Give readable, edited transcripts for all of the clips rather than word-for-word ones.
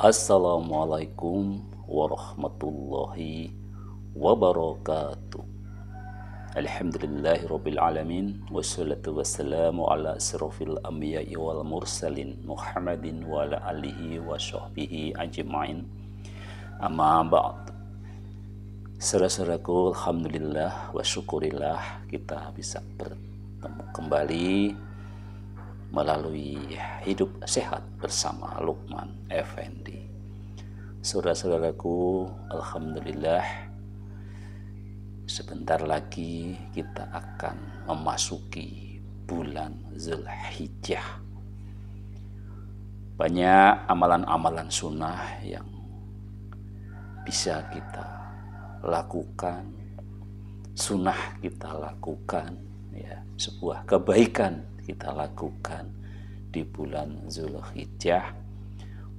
Assalamualaikum warahmatullahi wabarakatuh. Alhamdulillahirabbil alamin wassalatu wassalamu ala asrofil anbiya'i wal mursalin Muhammadin wa ala alihi wa sahbihi ajma'in. Amma ba'd. Saudara-saudaraku, alhamdulillah wa syukurillah kita bisa bertemu kembali melalui Hidup Sehat bersama Lukman Effendi. Saudara-saudaraku, alhamdulillah sebentar lagi kita akan memasuki bulan Zulhijjah. Banyak amalan-amalan sunnah yang bisa kita lakukan, sunnah kita lakukan, ya, sebuah kebaikan kita lakukan di bulan Zulhijjah,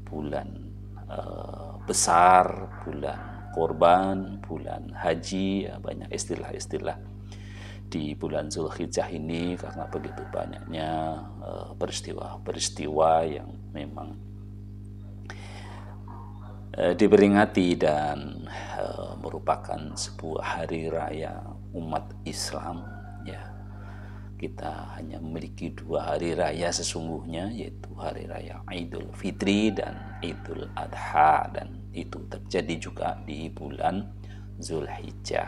bulan besar, bulan korban, bulan haji, ya, banyak istilah-istilah di bulan Zulhijjah ini karena begitu banyaknya peristiwa-peristiwa yang memang diperingati dan merupakan sebuah hari raya umat Islam, ya. Kita hanya memiliki 2 hari raya sesungguhnya, yaitu hari raya Idul Fitri dan Idul Adha, dan itu terjadi juga di bulan Zulhijjah.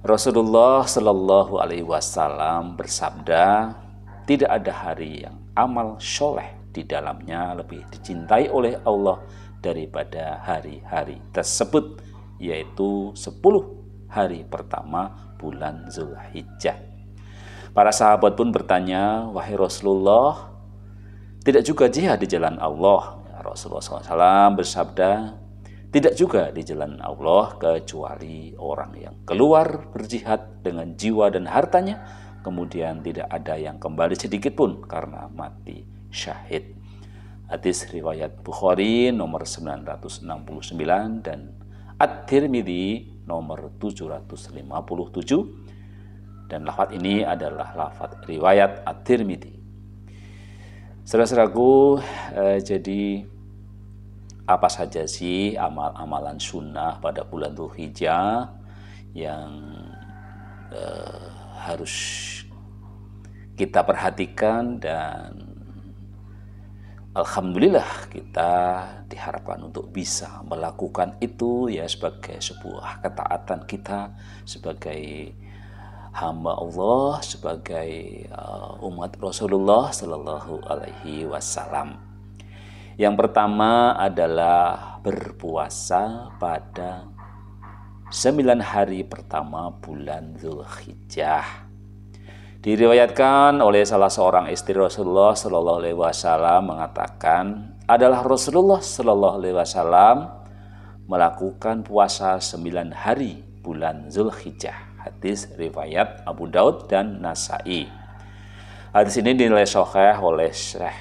Rasulullah Shallallahu Alaihi Wasallam bersabda, tidak ada hari yang amal soleh di dalamnya lebih dicintai oleh Allah daripada hari-hari tersebut, yaitu 10 hari pertama bulan Zulhijjah. Para sahabat pun bertanya, wahai Rasulullah, tidak juga jihad di jalan Allah? Rasulullah SAW bersabda, tidak juga di jalan Allah kecuali orang yang keluar berjihad dengan jiwa dan hartanya, kemudian tidak ada yang kembali sedikit pun karena mati syahid. Hadis riwayat Bukhari nomor 969 dan At-Tirmidzi nomor 757. Dan lafaz ini adalah lafaz riwayat At-Tirmidzi. Saudara-saudaraku, jadi apa saja sih amal-amalan sunnah pada bulan Dzulhijjah yang harus kita perhatikan, dan alhamdulillah kita diharapkan untuk bisa melakukan itu, ya, sebagai sebuah ketaatan kita sebagai hamba Allah, sebagai umat Rasulullah Sallallahu Alaihi Wasallam. Yang pertama adalah berpuasa pada 9 hari pertama bulan Zulhijjah. Diriwayatkan oleh salah seorang istri Rasulullah Sallallahu Alaihi Wasallam mengatakan, adalah Rasulullah Sallallahu Alaihi Wasallam melakukan puasa 9 hari bulan Zulhijjah. Hadis riwayat Abu Daud dan Nasai. Hadis ini dinilai sahih oleh Syekh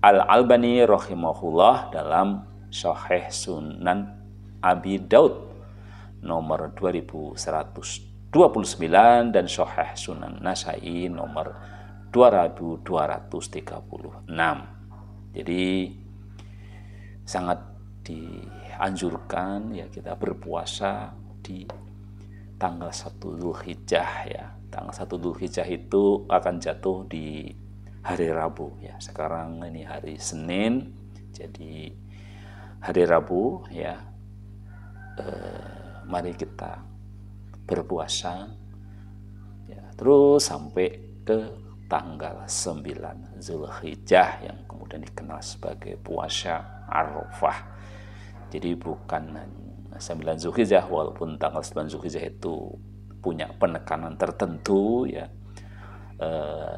Al-Albani rahimahullah dalam Sahih Sunan Abi Daud nomor 2129 dan Sahih Sunan Nasai nomor 2236. Jadi sangat dianjurkan, ya, kita berpuasa di tanggal 1 Dzulhijjah, ya. Tanggal 1 Dzulhijjah itu akan jatuh di hari Rabu, ya. Sekarang ini hari Senin, jadi hari Rabu, ya. Mari kita berpuasa, ya, terus sampai ke tanggal 9 Dzulhijjah yang kemudian dikenal sebagai puasa Arafah. Jadi bukan 9 Zulhijjah, walaupun tanggal 9 Zulhijjah itu punya penekanan tertentu, ya,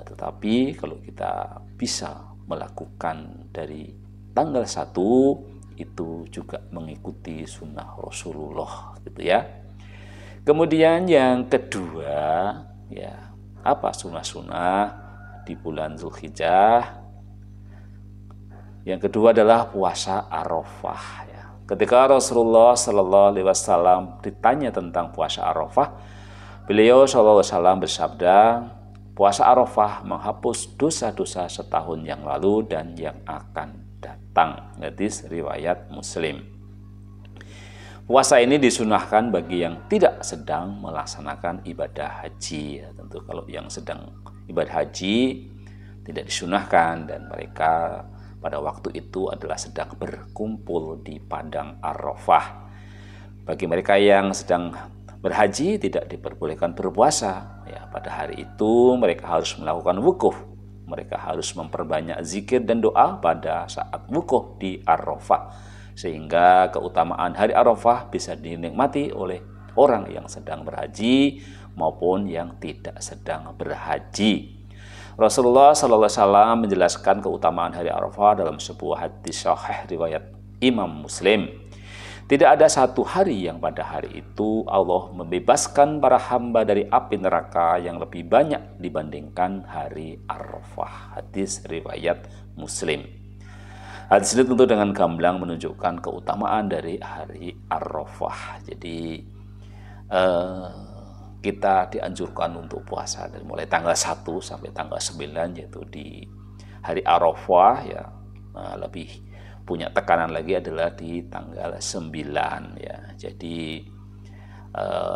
tetapi kalau kita bisa melakukan dari tanggal 1 itu juga mengikuti sunnah Rasulullah, gitu, ya. Kemudian yang kedua, ya, apa sunnah-sunnah di bulan Zulhijjah? Yang kedua adalah puasa Arafah, ya. Ketika Rasulullah Sallallahu Alaihi Wasallam ditanya tentang puasa Arafah, beliau Sallallahu Alaihi Wasallam bersabda, puasa Arafah menghapus dosa-dosa setahun yang lalu dan yang akan datang. Hadis riwayat Muslim. Puasa ini disunahkan bagi yang tidak sedang melaksanakan ibadah haji. Tentu kalau yang sedang ibadah haji tidak disunahkan, dan mereka pada waktu itu adalah sedang berkumpul di padang Arafah. Bagi mereka yang sedang berhaji tidak diperbolehkan berpuasa. Ya, pada hari itu mereka harus melakukan wukuf. Mereka harus memperbanyak zikir dan doa pada saat wukuf di Arafah, sehingga keutamaan hari Arafah bisa dinikmati oleh orang yang sedang berhaji maupun yang tidak sedang berhaji. Rasulullah SAW menjelaskan keutamaan hari Arafah dalam sebuah hadis sahih riwayat Imam Muslim. Tidak ada satu hari yang pada hari itu Allah membebaskan para hamba dari api neraka yang lebih banyak dibandingkan hari Arafah. Hadis riwayat Muslim. Hadis ini tentu dengan gamblang menunjukkan keutamaan dari hari Arafah. Jadi kita dianjurkan untuk puasa dari mulai tanggal 1 sampai tanggal 9, yaitu di hari Arafah ya. Lebih punya tekanan lagi adalah di tanggal 9 ya. Jadi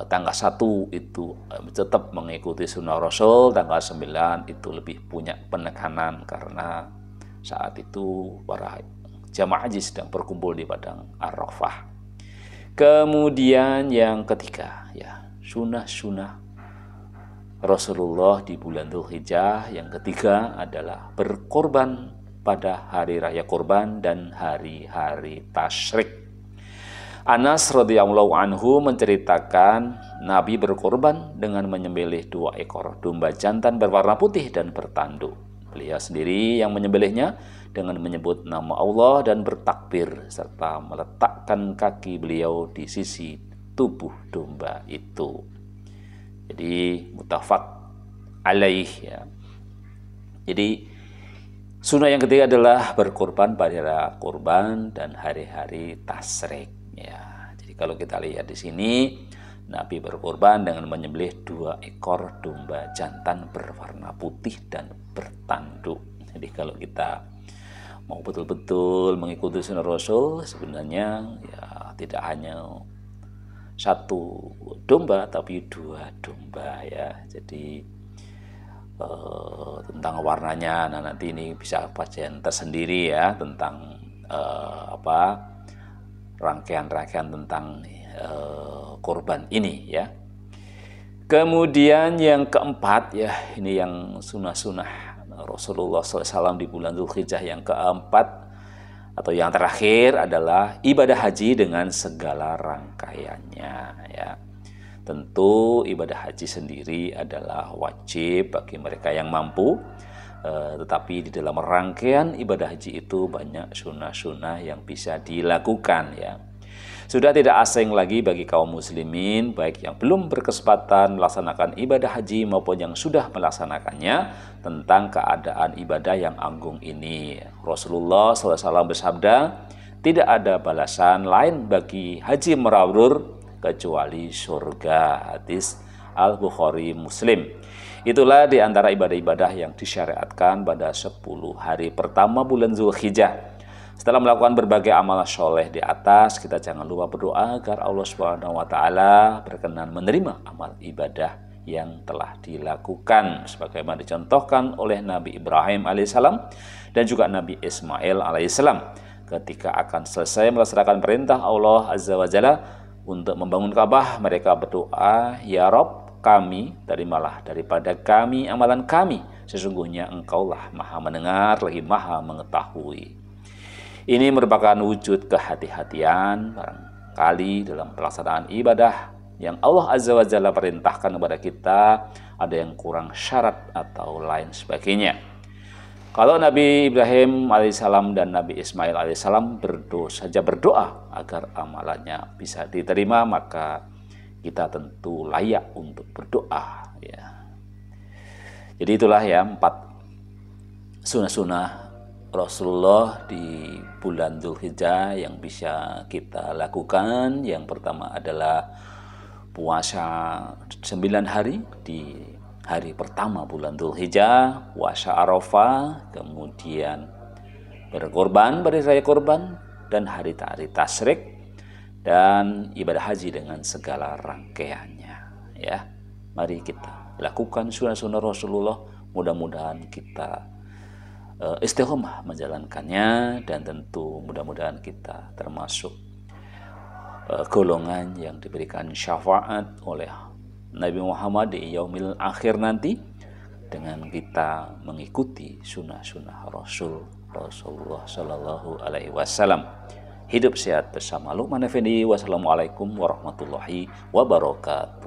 tanggal 1 itu tetap mengikuti sunnah Rasul, tanggal 9 itu lebih punya penekanan karena saat itu para jamaah haji sedang berkumpul di padang Arafah. Kemudian yang ketiga ya, sunnah-sunnah Rasulullah di bulan Dzulhijjah. Yang ketiga adalah berkorban pada hari raya kurban dan hari-hari tasyrik. Anas radhiyallahu anhu menceritakan Nabi berkorban dengan menyembelih 2 ekor domba jantan berwarna putih dan bertanduk. Beliau sendiri yang menyembelihnya dengan menyebut nama Allah dan bertakbir serta meletakkan kaki beliau di sisi tubuh domba itu. Jadi muttafaq alaih ya. Jadi sunnah yang ketiga adalah berkorban pada hari kurban dan hari-hari tasyrik ya. Jadi kalau kita lihat di sini Nabi berkorban dengan menyembelih 2 ekor domba jantan berwarna putih dan bertanduk. Jadi kalau kita mau betul-betul mengikuti sunnah Rasul, sebenarnya ya tidak hanya 1 domba tapi 2 domba ya. Jadi tentang warnanya, nah nanti ini bisa kajian tersendiri ya tentang rangkaian-rangkaian tentang korban ini ya. Kemudian yang keempat ya, ini yang sunnah-sunnah Rasulullah SAW di bulan Dzulhijjah. Yang keempat atau yang terakhir adalah ibadah haji dengan segala rangkaiannya ya. Tentu ibadah haji sendiri adalah wajib bagi mereka yang mampu, tetapi di dalam rangkaian ibadah haji itu banyak sunnah-sunnah yang bisa dilakukan ya. Sudah tidak asing lagi bagi kaum muslimin, baik yang belum berkesempatan melaksanakan ibadah haji maupun yang sudah melaksanakannya, tentang keadaan ibadah yang agung ini. Rasulullah SAW bersabda, tidak ada balasan lain bagi haji mabrur kecuali surga. Hadis Al-Bukhari Muslim. Itulah di antara ibadah-ibadah yang disyariatkan pada 10 hari pertama bulan Dzulhijjah. Setelah melakukan berbagai amal soleh di atas, kita jangan lupa berdoa agar Allah SWT berkenan menerima amal ibadah yang telah dilakukan, sebagaimana dicontohkan oleh Nabi Ibrahim alaihissalam dan juga Nabi Ismail alaihissalam ketika akan selesai melaksanakan perintah Allah Azza wa Jalla untuk membangun Ka'bah. Mereka berdoa, ya Rob, kami terimalah daripada kami amalan kami, sesungguhnya Engkaulah maha mendengar lagi maha mengetahui. Ini merupakan wujud kehati-hatian barangkali dalam pelaksanaan ibadah yang Allah Azza wa Jalla perintahkan kepada kita ada yang kurang syarat atau lain sebagainya. Kalau Nabi Ibrahim alaihissalam dan Nabi Ismail alaihissalam saja berdoa agar amalannya bisa diterima, maka kita tentu layak untuk berdoa ya. Jadi itulah ya 4 sunnah-sunnah Rasulullah di bulan Dzulhijjah yang bisa kita lakukan. Yang pertama adalah puasa 9 hari di hari pertama bulan Dzulhijjah, puasa Arafah, kemudian berkorban pada raya korban dan hari tasyrik dan ibadah haji dengan segala rangkaiannya. Ya, mari kita lakukan sunnah-sunnah Rasulullah. Mudah-mudahan kita istiqomah menjalankannya, dan tentu mudah-mudahan kita termasuk golongan yang diberikan syafaat oleh Nabi Muhammad di yaumil akhir nanti dengan kita mengikuti sunnah-sunnah Rasulullah Shallallahu Alaihi Wasallam. Hidup sehat bersama Luqman Effendi. Wassalamualaikum warahmatullahi wabarakatuh.